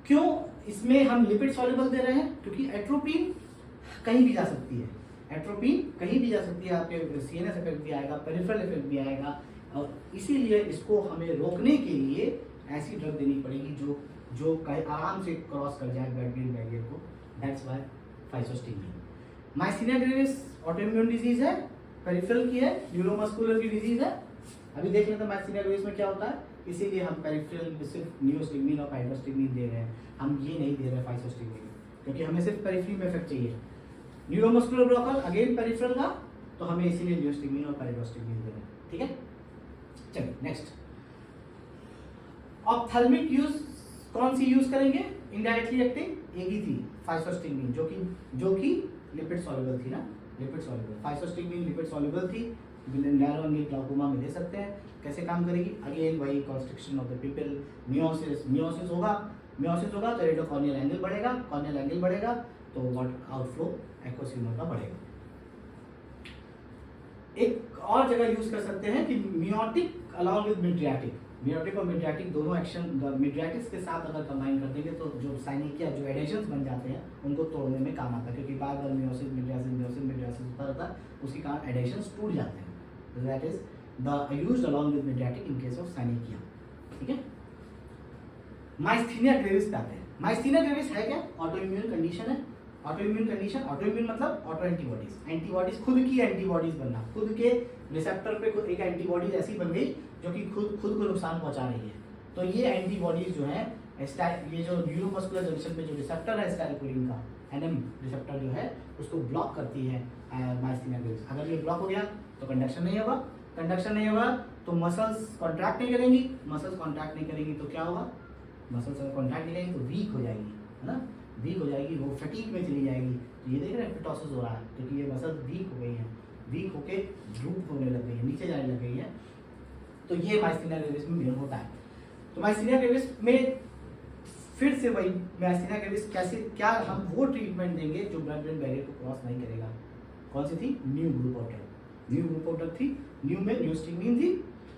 क्यों इसमें हम लिपिड सॉल्युबल दे रहे हैं, क्योंकि एट्रोपिन कहीं भी जा सकती है, एट्रोपिन कहीं भी जा सकती है, आपके सीएनएस इफेक्ट भी आएगा, पेरिफेरल इफेक्ट भी आएगा, और इसीलिए इसको हमें रोकने के लिए ऐसी ड्रग देनी पड़ेगी जो कहीं आराम से क्रॉस कर जाए ब्लड ब्रेन बैरियर को। That's why physostigmine. Myasthenia gravis autoimmune disease है, पेरिफेरल की है, न्यूरोमस्कुलर की डिजीज है। अभी देख लेते हैं माइस्थीनिया ग्रेविस में क्या होता है। इसीलिए हम पेरिफेरल में सिर्फ नियोस्टिग्मीन और पाइडोस्टिग्मीन दे रहे हैं, हम ये नहीं दे रहे फाइसोस्टिग्मीन, क्योंकि हमें सिर्फ पेरिफेरी में इफेक्ट चाहिए। न्यूरोमस्कुलर ब्लॉकर अगेन पेरिफेरल का, तो हमें इसीलिए नियोस्टिग्मीन और पाइडोस्टिग्मीन दे रहे हैं। ठीक है, चलिए नेक्स्ट। ऑप्थेल्मिक यूज कौन सी यूज करेंगे? इनडायरेक्टली एक्टिंग ABT फाइसोस्टिग्मीन, जो कि लिपिड सॉल्युबल थी ना, लिपिड सॉल्युबल फाइसोस्टिग्मीन लिपिड सॉल्युबल थी, नैरो एंगल ग्लाउकोमा में दे सकते हैं। कैसे काम करेगी? अगेन वही construction of the people, meiosis होगा तो रेडियोकॉर्नियल एंगल बढ़ेगा, कॉर्नियल एंगल बढ़ेगा तो वाटर आउटफ्लो एक्वस ह्यूमर का बढ़ेगा। एक और जगह यूज कर सकते हैं कि meiotic along with mydriatic, meiotic और मिड्रियाटिक दोनों एक्शन मिड्रियाटिक्स के साथ अगर कंबाइन कर देंगे तो जो साइनिकिया जो एडेशंस बन जाते हैं उनको तोड़ने में काम आता है, क्योंकि बार बार मियोसिस मिड्रियासिस होता रहता है, उसके कारण एडेशंस टूट जाते हैं। That is the used along with mydriatic in case of synechiae. ठीक है, माइस्थीनिया ग्रेविस पे आते हैं। माइस्थीनिया ग्रेविस है क्या? ऑटोइम्यून कंडीशन है। ऑटोइम्यून कंडीशन, ऑटोइम्यून मतलब ऑटो एंटीबॉडीज, एंटीबॉडीज खुद की एंटीबॉडीज बनना, खुद के रिसेप्टर पे एक एंटीबॉडीज ऐसी बन गई जो कि खुद को नुकसान पहुंचा रही है। तो ये एंटीबॉडीज जो है ये जो न्यूरोमस्कुलर जंक्शन पे जो रिसेप्टर है स्टाइलकोलिन का, NM रिसेप्टर जो है उसको ब्लॉक करती है माइस्थीनिया ग्रेविस। अगर ये ब्लॉक हो गया तो कंडक्शन नहीं होगा, कंडक्शन नहीं होगा तो मसल्स कॉन्ट्रैक्ट नहीं करेंगी, मसल्स कॉन्ट्रैक्ट नहीं करेंगी तो क्या होगा? मसल्स अगर कॉन्ट्रैक्ट नहीं करेंगी तो वीक हो जाएगी, है ना, वीक हो जाएगी, वो फटीग में चली जाएगी। तो ये देख रहे हैं पिटोसिस हो रहा है, क्योंकि ये मसल्स वीक हो गई हैं, वीक होके ड्रूप होने लग गई है, नीचे जाने लग गई है। तो ये माइस्थीनिया ग्रेविस में होता है। तो माइस्थीनिया ग्रेविस में फिर से वही माइस्थीनिया ग्रेविस कैसे, क्या हम वो ट्रीटमेंट देंगे जो ब्लड ब्रेन बैरियर को क्रॉस नहीं करेगा। कौन सी थी? New group of drug, new group of drug थी, न्यू में नियोस्टिग्मीन थी।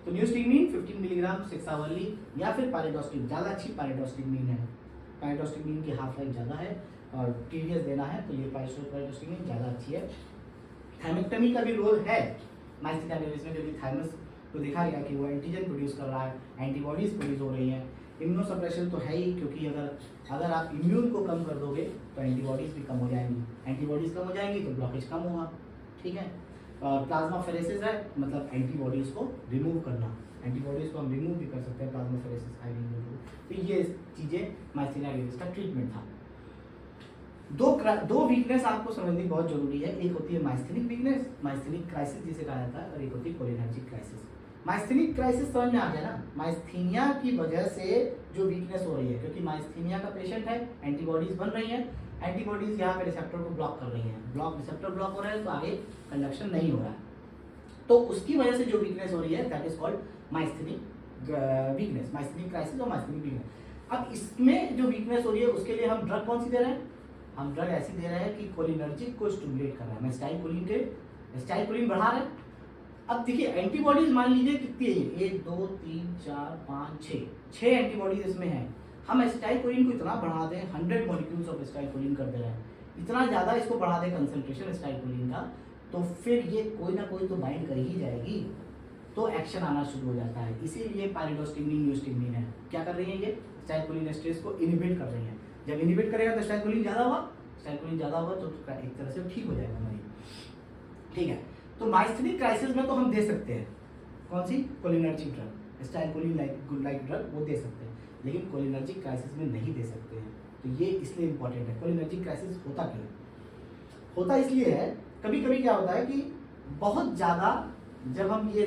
तो नियोस्टिग्मीन 15 मिलीग्राम 6 आवरली, या फिर पाइरिडोस्टिक, ज़्यादा अच्छी पाइरिडोस्टिग्मीन है, पाइरिडोस्टिग्मीन की हाफ लाइफ ज़्यादा है और TDS देना है तो ये पाइरिडोस्टिग्मीन ज़्यादा अच्छी है। थायमेक्टमी का भी रोल है माइस्थीनिया ग्रेविस में, क्योंकि थाइमस को देखा गया कि वो एंटीजन प्रोड्यूस कर रहा है, एंटीबॉडीज प्रोड्यूस हो रही हैं। इम्यूनोसप्रेशन तो है ही, क्योंकि अगर आप इम्यून को कम कर दोगे तो एंटीबॉडीज भी कम हो जाएंगी, एंटीबॉडीज कम हो जाएंगी तो ब्लॉकेज कम होगा। ठीक है, और प्लाज्माफेरेसिस है मतलब एंटीबॉडीज को रिमूव करना, एंटीबॉडीज को हम रिमूव भी कर सकते हैं प्लाज्माफेरेसिस आईवी। तो ये चीज़ें माइस्थीनिया ग्रेविस का ट्रीटमेंट था। दो वीकनेस आपको समझनी बहुत जरूरी है। एक होती है माइस्थेनिक वीकनेस, माइस्थेनिक क्राइसिस जिसे कहा जाता है, और एक होती है कोलिनर्जिक क्राइसिस। माइस्थेनिक क्राइसिस समझ में आ गया ना, माइस्थीनिया की वजह से जो वीकनेस हो रही है, क्योंकि माइस्थीनिया का पेशेंट है, एंटीबॉडीज बन रही हैं, एंटीबॉडीज यहाँ पे रिसेप्टर को ब्लॉक कर रही हैं, रिसेप्टर ब्लॉक हो रहा है तो आगे कंडक्शन नहीं हो रहा है, तो उसकी वजह से जो वीकनेस हो रही है that is called myasthenic weakness, myasthenic crisis और माइस्थेनिक वीकनेस। अब इसमें जो वीकनेस हो रही है उसके लिए हम ड्रग कौन सी दे रहे हैं? हम ड्रग ऐसी दे रहे हैं कि कोलिनर्जिक को स्टिमुलेट कर रहा है, स्टाइलकोलिन बढ़ा रहे हैं। अब देखिए एंटीबॉडीज मान लीजिए कितनी है, 1 2 3 4 5 6 एंटीबॉडीज इसमें हैं। हम स्टाइलकोलिन को इतना बढ़ा दें, 100 मॉलिक्यूल्स ऑफ स्टाइलकोलिन कर दे रहे हैं, इतना ज़्यादा इसको बढ़ा दें कंसंट्रेशन स्टाइलकोलिन का, तो फिर ये कोई ना कोई तो बाइंड कर ही जाएगी, तो एक्शन आना शुरू हो जाता है। इसीलिए पाइरिडोस्टिग्मीन न्यूस्टिग्मीन है, क्या कर रही है ये? स्टाइलकोलिन एस्ट्रेस को इनहिबिट कर रही है। जब इनहिबिट करेगा तो स्टाइलकोलिन ज़्यादा होगा, तो एक तरह से ठीक हो जाएगा मरीज। ठीक है, तो माइस्थेनिक क्राइसिस में तो हम दे सकते हैं कौन सी? कोलिनर्जिक ड्रग, स्टाइलकोलिन लाइक ड्रग वो दे सकते हैं, लेकिन कोलिनर्जिक क्राइसिस में नहीं दे सकते हैं। तो ये इसलिए इंपॉर्टेंट है। कोलिनर्जिक क्राइसिस होता क्यों? होता इसलिए है, कभी कभी क्या होता है कि बहुत ज़्यादा जब ये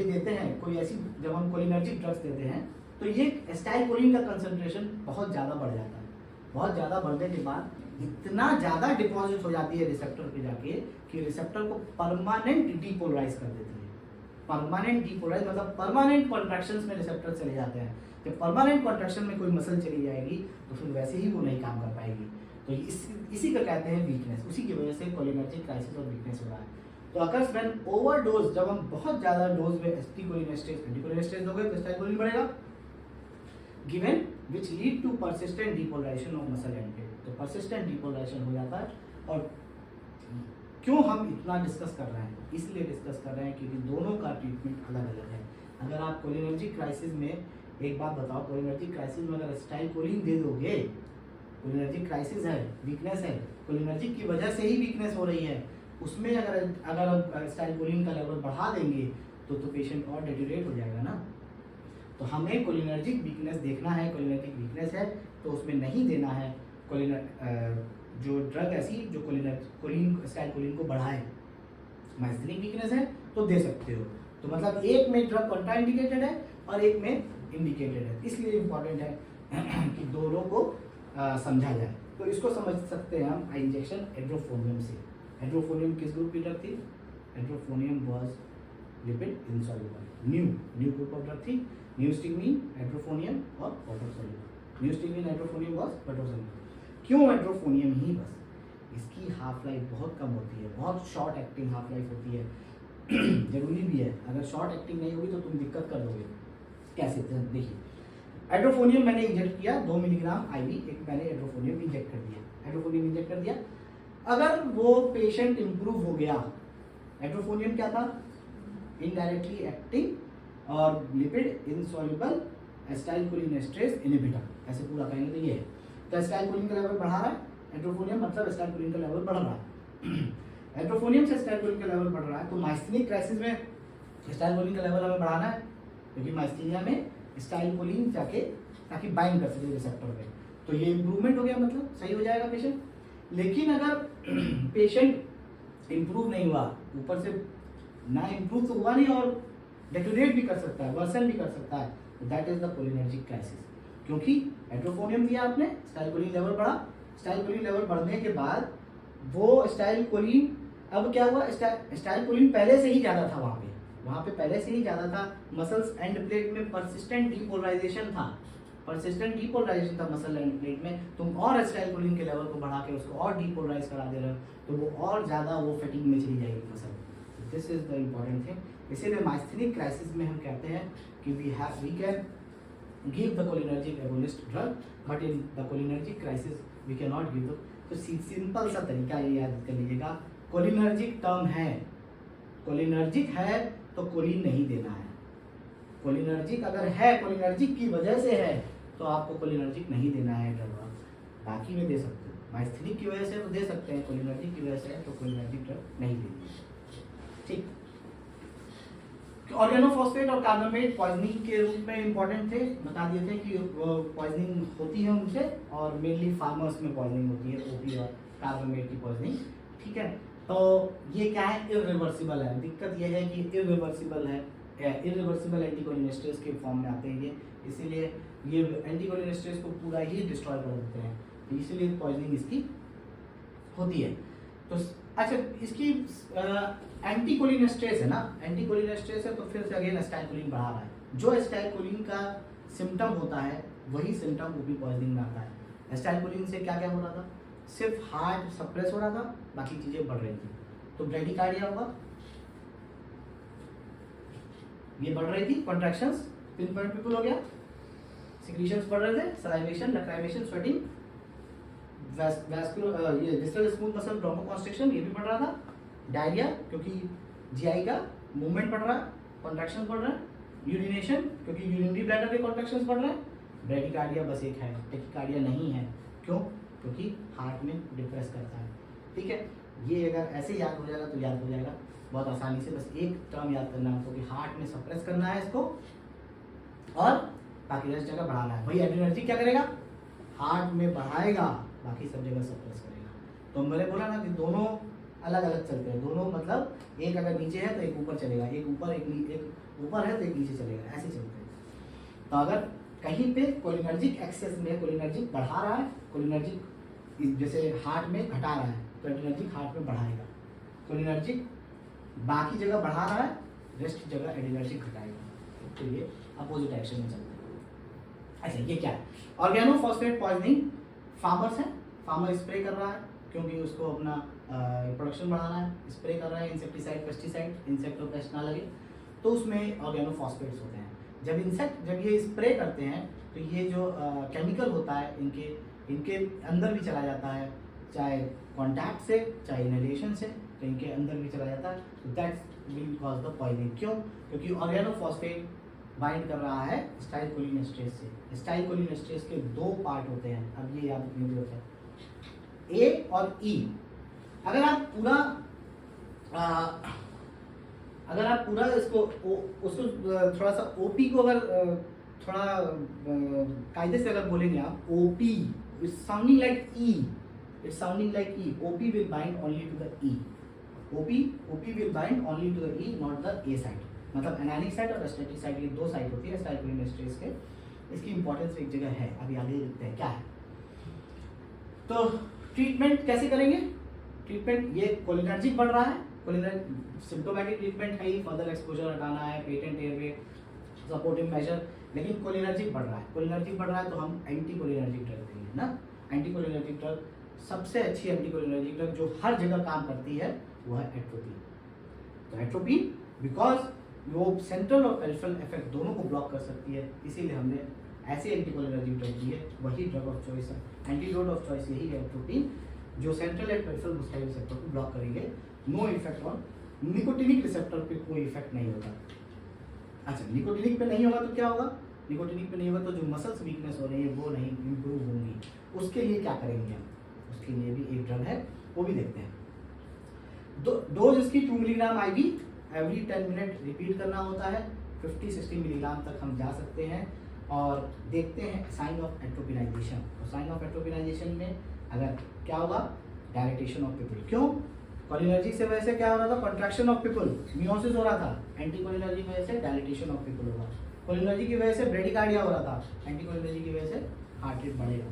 देते हैं कोई ऐसी, जब हम कोलिनर्जिक ड्रग्स देते हैं तो ये स्टाइलकोलिन का कंसंट्रेशन बहुत ज़्यादा बढ़ जाता है। बहुत ज़्यादा बढ़ने के बाद इतना ज़्यादा डिपॉजिट हो जाती है रिसेप्टर पे जाके कि रिसेप्टर को परमानेंट डीपोलराइज कर देती है। परमानेंट डीपोलराइज मतलब परमानेंट कॉन्ट्रैक्शंस में रिसेप्टर चले जाते हैं। जब परमानेंट कॉन्ट्रैक्शन में कोई मसल चली जाएगी तो फिर वैसे ही वो नहीं काम कर पाएगी। तो इसी का कहते हैं वीकनेस। उसी की वजह से कोलिनर्जिक क्राइसिस और वीकनेस हो रहा है। तो अकर्स व्हेन ओवरडोज, जब हम बहुत ज़्यादा डोज में एंटीकोलिनेस्टेज दोगे तो स्टाइलकोलिन बढ़ेगा, given which lead to persistent depolarisation of muscle end. तो परसिस्टेंट डीपोलराइजेशन हो जाता है और क्यों हम इतना डिस्कस कर रहे हैं? इसलिए डिस्कस कर रहे हैं क्योंकि दोनों का ट्रीटमेंट अलग अलग है। अगर आप कोलिनर्जिक क्राइसिस में, एक बात बताओ, कोलिनर्जिक क्राइसिस में अगर एसिटाइल कोलिन दे दोगे, कोलिनर्जिक क्राइसिस है, वीकनेस है, कोलिनर्जिक की वजह से ही वीकनेस हो रही है, उसमें अगर हम एसिटाइल कोलिन का लेवल बढ़ा देंगे तो पेशेंट और डेटेरिएट हो जाएगा ना। तो हमें कोलिनर्जिक वीकनेस देखना है, कोलिनर्जिक वीकनेस है तो उसमें नहीं देना है जो ड्रग ऐसी जो एसिटाइल कोलिन को बढ़ाए। माइस्थेनिक वीकनेस है तो दे सकते हो। तो मतलब एक में ड्रग कॉन्ट्राइंडिकेटेड है और एक में इंडिकेटेड है, इसलिए इम्पॉर्टेंट है कि दोनों को समझा जाए। तो इसको समझ सकते हैं हम इंजेक्शन एड्रोफोनियम से। एड्रोफोनियम किस ग्रुप की ड्रग थी? Edrophonium was lipid insoluble. New group of drug थी। न्यूस्टिग्मीन, एड्रोफोनियम और water soluble. Neostigmine, edrophonium was water soluble. क्यों एड्रोफोनियम ही? बस इसकी हाफ लाइफ बहुत कम होती है, बहुत शॉर्ट एक्टिंग हाफ लाइफ होती है। जरूरी भी है, अगर शॉर्ट एक्टिंग नहीं होगी तो तुम दिक्कत कर दोगे। कैसे? देखिए, एड्रोफोनियम मैंने इंजेक्ट किया 2 मिलीग्राम आईवी, एक मैंने एड्रोफोनियम इंजेक्ट कर दिया। एड्रोफोनियम इंजेक्ट कर दिया, अगर वो पेशेंट इंप्रूव हो गया, एड्रोफोनियम क्या था? इनडायरेक्टली एक्टिंग और लिपिड इनसॉल्युबल एसिटाइलकोलिनेस्टेरेज इनहिबिटर, ऐसे पूरा कहेंगे तो ये है। तो एसिटाइलकोलिन का लेवल बढ़ा रहा है, एड्रोफोनियम मतलब एसिटाइलकोलिन का लेवल बढ़ रहा है। एड्रोफोनियम से एसिटाइलकोलिन का लेवल बढ़ रहा है, तो माइस्थेनिक क्राइसिस में एसिटाइलकोलिन का लेवल हमें बढ़ाना है, क्योंकि माइस्थीनिया में एसिटाइलकोलिन जाके ताकि बाइंड कर सके रिसेप्टर पे। तो ये इंप्रूवमेंट हो गया, मतलब सही हो जाएगा पेशेंट। लेकिन अगर पेशेंट इंप्रूव नहीं हुआ, ऊपर से ना इंप्रूव तो हुआ नहीं और डेटोरेट भी कर सकता है, वर्सन भी कर सकता है, तो that is the cholinergic crisis. क्योंकि एड्रोफोनियम दिया आपने, एसिटाइलकोलिन लेवल बढ़ा, एसिटाइलकोलिन लेवल बढ़ने के बाद वो एसिटाइलकोलिन, अब क्या हुआ, एसिटाइलकोलिन पहले से ही ज़्यादा था वहाँ पे पहले से ही ज़्यादा था। मसल्स एंड प्लेट में परसिस्टेंट डीपोलराइजेशन था, मसल एंड प्लेट में। तुम और एसिटाइलकोलिन के लेवल को बढ़ा के उसको और डीपोलराइज करा दे रहे हो, तो वो और ज़्यादा वो फैटिग में चली जाएगी muscle. This is the important thing. इसीलिए माइस्थेनिक क्राइसिस में हम कहते हैं कि we can give the cholinergic agonist drug, but in the cholinergic crisis we cannot give the। तो सिंपल सा तरीका ये याद कर लीजिएगा, कोलिनर्जिक टर्म है, कोलिनर्जिक है तो कोलिन नहीं देना है। कोलिनर्जिक अगर है, कोलिनर्जिक की वजह से है, तो आपको कोलिनर्जिक नहीं देना है ड्रग। बाकी में दे सकते हो, माइस्थेनिक की वजह से तो दे सकते हैं, कोलिनर्जिक की वजह से है तो कोलिनर्जिक ड्रग नहीं देनी है। ठीक। ऑर्गेनोफॉस्फेट और कार्बामेट पॉइजनिंग के रूप में इंपॉर्टेंट थे, बता दिए थे कि पॉइजनिंग होती है उनसे, और मेनली फार्मर्स में पॉइजनिंग होती है, ओपी और कार्बामेट की पॉइजनिंग। ठीक है, तो ये क्या है? इरिवर्सिबल है। दिक्कत ये है कि इरिवर्सिबल है, इरिवर्सिबल एंटीकोलिनेस्टेरेज के फॉर्म में आते हैं ये, इसीलिए ये एंटीकोलिनेस्टेरेज को पूरा ही डिस्ट्रॉय कर देते हैं, तो इसीलिए पॉइजनिंग इसकी होती है। तो अच्छा, इसकी एंटीकोलिनेस्टेरेज है ना, एंटीकोलिनेस्टेरेज है तो फिर से अगेन एसिटाइलकोलिन बढ़ा रहा है। जो एसिटाइलकोलिन का सिम्टम होता है वही सिम्टम ओपी पॉइजनिंग में आता है। एसिटाइलकोलिन से क्या क्या हो रहा था? सिर्फ हार्ट सप्रेस हो रहा था, बाकी चीजें बढ़ रही थी। तो ब्रेडिकार्डिया होगा, ये बढ़ रही थी, कॉन्ट्रैक्शंस, पिन पॉइंट पीपल हो गया, सिक्रीशंस बढ़ रहे थे, सलाइवेशन, लैक्राइमेशन, स्वेटिंग, वैस्कुलर ये डिस्टल स्मूथ मसल ब्रोंकोकॉन्स्ट्रिक्शन ये भी बढ़ रहा था। डायरिया, क्योंकि जीआई का मूवमेंट बढ़ रहा है, कॉन्ट्रैक्शंस बढ़ रहा है। यूरिनेशन, क्योंकि यूरिनरी ब्लैडर के कॉन्ट्रैक्शंस बढ़ रहे हैं। ब्रेडिकार्डिया बस एक है, टेकिकार्डिया नहीं है। क्यों? क्योंकि हार्ट में डिप्रेस करता है। ठीक है, ये अगर ऐसे याद हो जाएगा तो याद हो जाएगा बहुत आसानी से। बस एक टर्म याद करना है कि हार्ट में सप्रेस करना है इसको और बाकी रस्ट जगह बढ़ाना है। भाई एड्रेनर्जिक क्या करेगा? हार्ट में बढ़ाएगा, बाकी सब जगह सप्रेस करेगा। तो मैंने बोला ना कि दोनों अलग अलग चलते हैं, दोनों मतलब एक अगर नीचे है तो एक ऊपर चलेगा, एक ऊपर है तो एक नीचे चलेगा, ऐसे चलते हैं। तो अगर कहीं पे कोलिनर्जिक एक्सेस में कोलिनर्जिक बढ़ा रहा है, कोलिनर्जिक जैसे हार्ट में घटा रहा है, तो एड्रेनर्जिक हार्ट में बढ़ाएगा। कोलिनर्जिक बाकी जगह बढ़ा रहा है, रेस्ट जगह एड्रेनर्जिक घटाएगा। तो ये अपोजिट एक्शन में चलता है। अच्छा, ये क्या है? ऑर्गेनोफॉस्फेट पॉइजनिंग फार्मर्स है, फार्मर स्प्रे कर रहा है क्योंकि उसको अपना प्रोडक्शन बढ़ाना है, स्प्रे कर रहा है इंसेक्टिसाइड, पेस्टिसाइड, इंसेक्ट और पेस्ट ना लगे, तो उसमें ऑर्गेनोफॉस्फेट्स होते हैं। जब ये स्प्रे करते हैं तो ये जो केमिकल होता है इनके अंदर भी चला जाता है, चाहे कॉन्टैक्ट से, चाहे इनहेलेशन से, तो इनके अंदर भी चला जाता है, तो that will cause the poisoning. क्यों? क्योंकि ऑर्गेनोफॉस्फेट बाइंड कर रहा है स्टाइलकोलिनेस्ट्रेज से। स्टाइलकोलिनेस्ट्रेज के दो पार्ट होते हैं, अब ये याद रखने की जरूरत है, ए और ई। अगर आप पूरा इसको उसको थोड़ा सा ओपी को अगर थोड़ा कायदे से अगर बोलेंगे आप, OP it's sounding like E, it's sounding like E, OP will bind only to the E, OP will bind only to the E, not the A side. मतलब एनायनिक साइड और एस्टेटिक साइड, ये दो side होती है स्टाइलकोलिनेस्ट्रेज के। इसकी importance एक जगह है, अभी आगे देखते हैं क्या है। तो ट्रीटमेंट कैसे करेंगे? ट्रीटमेंट, ये कोलिनर्जिक बढ़ रहा है, सिम्टोमेटिक ट्रीटमेंट है ही, फर्दर एक्सपोजर हटाना है, पेटेंट एयरवे, सपोर्टिव मेजर, लेकिन कोलिनर्जिक बढ़ रहा है। कोलिनर्जिक बढ़ रहा है तो हम एंटी कोलिनर्जिक ड्रग देंगे ना। एंटी कोलिनर्जिक ड्रग, सबसे अच्छी एंटी कोलिनर्जिक ड्रग जो हर जगह काम करती है वो है एट्रोपिन। तो एट्रोपिन बिकॉज वो सेंट्रल और पेरिफेरल इफेक्ट दोनों को ब्लॉक कर सकती है, इसीलिए हमने ऐसे एंटीकोलिनर्जिक ड्रग दी है, वही ड्रग ऑफ चॉइस है, एंटीडोट ऑफ चॉइस यही है एट्रोपिन, जो सेंट्रल एंड पेरिफेरल गुस्टाइल रिसेप्टर को ब्लॉक करेंगे। No effect on nicotinic receptor पे, कोई इफेक्ट नहीं होगा। अच्छा, निकोटिनिक पे नहीं होगा तो क्या होगा? निकोटिनिक पे नहीं होगा तो जो मसल्स वीकनेस हो रही है वो नहीं इंप्रूव होंगी। उसके लिए क्या करेंगे हम? उसके लिए भी एक ड्रग है, वो भी देखते हैं। डोज इसकी 2 milligram IV every 10 minute repeat करना होता है, 50-60 मिलीग्राम तक हम जा सकते हैं। और देखते हैं साइन ऑफ एट्रोपिनाइजेशन। तो साइन ऑफ एट्रोपिनाइजेशन में अगर क्या होगा? Dilatation of people. क्यों? कोलिनर्जिक से वजह से क्या हो रहा था? कंट्रैक्शन ऑफ पिपल, मियोसिस हो रहा था। एंटी कोलिनर्जिक की वजह से डायलेटेशन ऑफ पिपल होगा। कोलिनर्जिक की वजह से ब्रेडिकार्डिया हो रहा था, एंटी कोलिनर्जिक की वजह से हार्ट रेट बढ़ेगा।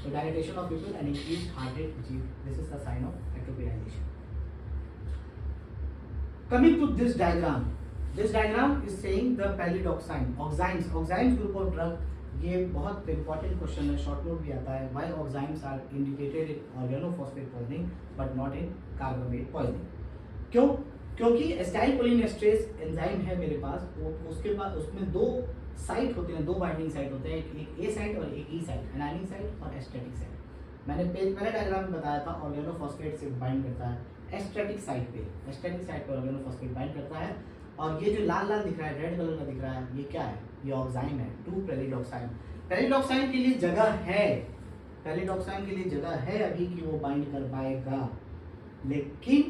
तो dilatation of pupil and increase heart rate, this is the sign of atropinisation. Coming to this diagram is saying the palidoxime, oximes group of drug। ये बहुत इंपॉर्टेंट क्वेश्चन है, short note भी आता है। Why oximes are indicated in organophosphate poisoning but not in carbamate poisoning? क्यों? क्योंकि एस्टाइलकोलिनेस्ट्रेज enzyme है मेरे पास, वो उसके बाद उसमें दो साइट होते हैं, दो बाइंडिंग साइट होते हैं, एक ए साइट और एक ई साइट, एनायनिक साइट और एस्टेटिक साइट। मैंने पहले डायग्राम में बताया था, ऑर्गेनोफॉस्फेट से बाइंड करता है एस्टेटिक साइट पे ऑर्गेनोफॉस्फेट बाइंड करता है। और ये जो लाल लाल दिख रहा है, रेड कलर का दिख रहा है, ये क्या है? ये ऑक्साइम है, 2-पैलिडॉक्साइम। पैलिडॉक्साइम के लिए जगह है, पैलिडॉक्साइम के लिए जगह है अभी कि वो बाइंड कर पाएगा। लेकिन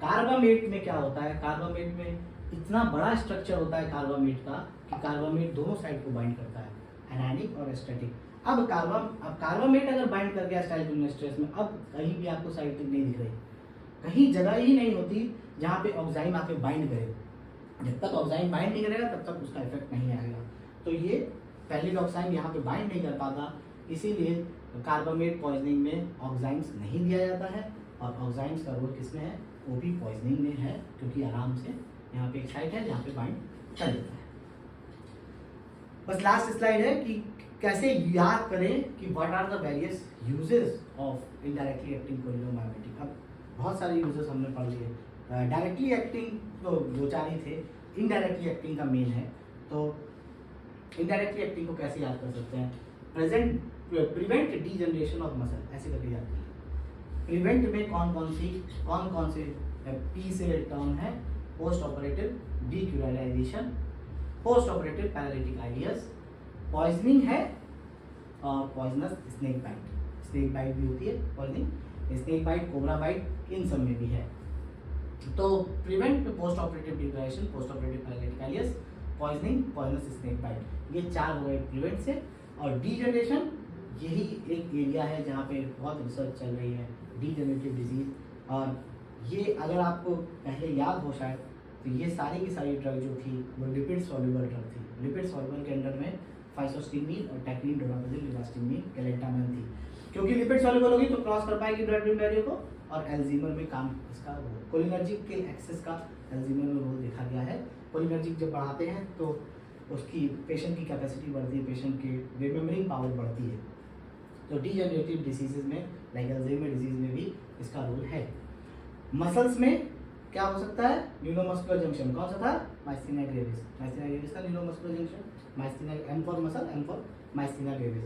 कार्बामेट में क्या होता है? कार्बामेट में इतना बड़ा स्ट्रक्चर होता है कार्बामेट का कि कार्बामेट दोनों साइड को बाइंड करता है, एनायनिक और एस्टेटिक। अब कार्बामेट अगर बाइंड कर गया स्टाइलकोलिनेस्ट्रेज में, अब कहीं भी आपको साइड नहीं दिख रही, कहीं जगह ही नहीं होती जहाँ पे ऑक्साइम आके बाइंड करे। जब तक ऑक्साइम बाइंड नहीं करेगा तब तक उसका इफेक्ट नहीं आएगा। तो ये पैलिडॉक्साइम यहाँ पे बाइंड नहीं कर पाता, इसीलिए कार्बामेट पॉइजनिंग में ऑक्साइम्स नहीं दिया जाता है। और ऑक्साइम्स का रोल किसमें है? ओपी पॉइजनिंग में है, क्योंकि आराम से यहाँ पे एक साइट है जहाँ पे बाइंड कर देता है। बस लास्ट स्लाइड है कि कैसे याद करें कि what are the various uses of indirectly acting cholinomimetic. अब बहुत सारे यूजेस हमने पढ़ लिए। डायरेक्टली एक्टिंग तो दो चार ही थे, इनडायरेक्टली एक्टिंग का मेन है। तो इनडायरेक्टली एक्टिंग को कैसे याद कर सकते हैं? प्रिवेंट डीजनरेशन ऑफ मसल, ऐसे करके याद करिए। प्रिवेंट में कौन से पी से टर्म है? Post operative decurarisation, post operative paralytic ileus, poisoning है और पॉइजनस स्नेक बाइट भी होती है poisoning, snake bite, cobra bite, इन सब में भी है। तो prevent post operative decurarisation, post operative paralytic ileus, poisoning, poisonous snake bite, ये चार हो गए प्रिवेंट से। और डीजनरेशन, यही एक एरिया है जहाँ पे बहुत रिसर्च चल रही है, डीजनरेटिव डिजीज। और ये अगर आपको पहले याद हो शायद, तो ये सारी की सारी ड्रग जो थी वो लिपिड सॉल्युबल ड्रग थी। लिपिड सॉल्युबल के अंडर में फाइसोस्टिग्मीन और टैक्लिन, डोनापाजिल, लिवास्टिग्मीन, कैलेंटामाइन थी। क्योंकि लिपिड सॉल्युबल होगी तो क्रॉस कर पाएगी ब्लड ब्रेन बैरियर को, और एल्जीमर में काम इसका कोलिनर्जिक के एक्सेस का एल्जीमर में रोल देखा गया है। कोलिनर्जिक जब बढ़ाते हैं तो उसकी पेशेंट की कैपेसिटी बढ़ती है, पेशेंट की रिमेम्बरिंग पावर बढ़ती है। तो डीजनरेटिव डिसीजेज में लाइक एल्जीमर डिजीज में भी इसका रोल है। मसल्स में क्या हो सकता है? न्यूरोमस्कुलर जंक्शन, कौन सा था? माइस्थीनिया ग्रेविस, माइस्थीनिया ग्रेविस का neuromuscular junction, myasthenia, M for muscle, M for myasthenia gravis.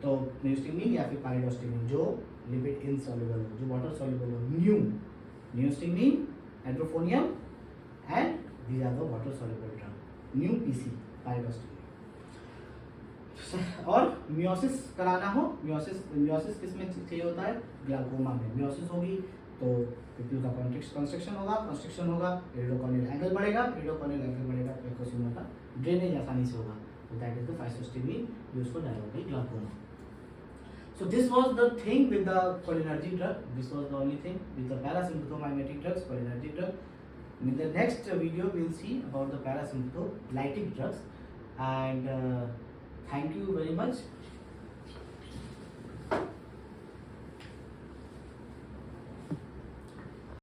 तो नियोस्टिग्मीन या फिर पैलिडोस्टिग्मीन जो लिपिड इनसॉल्युबल हो, जो वाटर सॉल्युबल हो, neostigmine hydrophonium, and these are the water soluble drug. New PC pyridostigmine. और meiosis कराना हो, मियोसिस किस में चाहिए होता है? ग्लाकोमा में मियोसिस होगी तो पिप्पल का कंस्ट्रक्शन होगा, इरिडोकॉर्नियल एंगल बढ़ेगा तो एकोसिमा का ड्रेनेज आसानी से होगा. So that is the physostigmine used for diabetic glaucoma. So this was the thing with the cholinergic drug. This was the only thing with the parasympathomimetic drugs, cholinergic drug. In the next video we will see about the parasympatholytic drugs, and thank you very much.